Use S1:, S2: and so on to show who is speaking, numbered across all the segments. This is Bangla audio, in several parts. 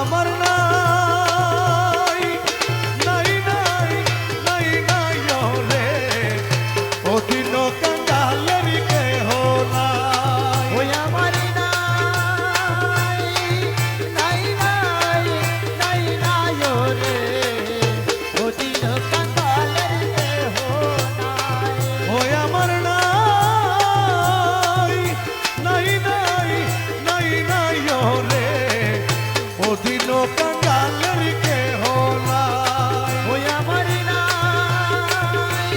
S1: আমার নাই নাই নাই নাই নাই রে অদিন কাঙ্গালের কেহ নাই
S2: ওই আমার নাই নাই নাই নাই নাই রে অদিন কাঙ্গালের কেহ নাই
S1: ওই আমার নাই নাই নাই নাই নাই রে অদিন কাঙ্গালের কেহ নাই
S2: ওই আমার নাই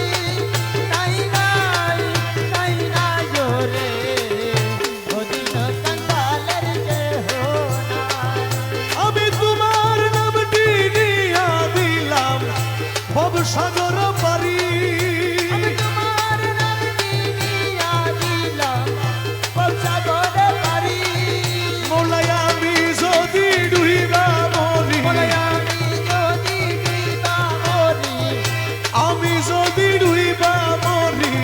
S2: নাই নাই নাই নাই রে অদিন কাঙ্গালের কেহ নাই
S1: আমি তোমার নামটি দিয়া দিলাম ভবসাগর পারি
S2: আমি তোমার নাম দিয়া দিলাম ভবসাগরে পারি
S1: মোলাই আমি যদি ডুইবা মরি
S2: আমি যদি দিবা মরি
S1: আমি যদি ডুইবা মরি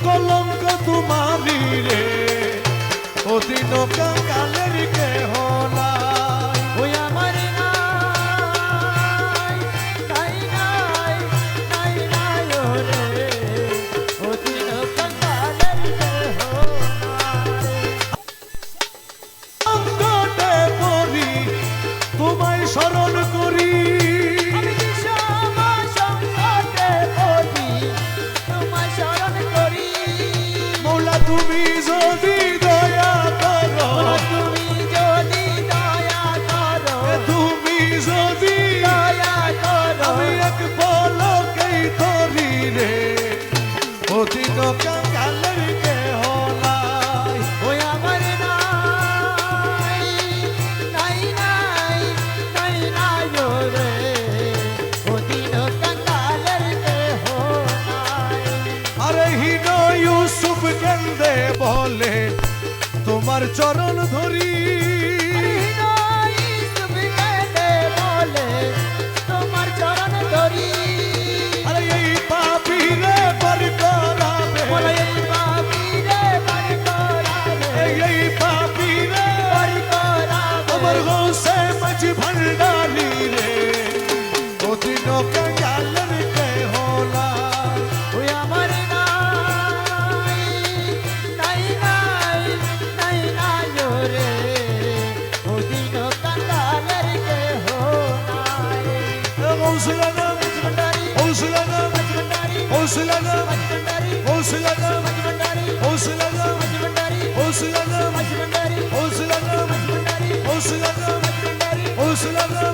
S1: কলঙ্ক তোমারি রে অদিন কাঙ্গালের কেহ নাই
S2: ওই আমার নাই নাই নাই নাই নাই রে অদিন কাঙ্গালের কেহ নাই
S1: অঙ্গতে পড়ি তোমায় স্মরণ করি
S2: আমি বিষম সংকটে পড়ি তোমায় স্মরণ করি
S1: মৌলা তুমি যদি দয়া করো
S2: তুমি যদি দয়া করো
S1: তুমি যদি
S2: দয়া করো
S1: আমি এক পলকেই ধরি রে অদিন কাঙ্গালের কেহ নাই
S2: ওই আমার নাই নাই নাই নাই নাই রে অদিন কাঙ্গালের কেহ নাই
S1: আরে হীন ইউসুফ কেন্দে বলে তোমার চরণ ধরি
S2: তোমার চরণ ধরি
S1: আরে এই পাপীরে পার করাবে
S2: এই পাপীরে পার করাবে
S1: এই পাপীরে
S2: পার করাবে
S1: আমার গোসে মাঝ ভান্ডারি রে অদিন কাঙ্গালের কেহ নাই
S2: ওই আমার নাই নাই নাই নাই নাই রে অদিন কাঙ্গালের কেহ নাই
S1: ওসলানা
S2: মজগন্ডারি
S1: ওসলানা
S2: মজগন্ডারি
S1: ওসলানা
S2: মজগন্ডারি
S1: ওসলানা
S2: মজগন্ডারি
S1: ওসলানা
S2: মজগন্ডারি
S1: ওসলানা
S2: মজগন্ডারি
S1: ওসলানা
S2: মজগন্ডারি
S1: ওসলানা
S2: মজগন্ডারি
S1: ওসলানা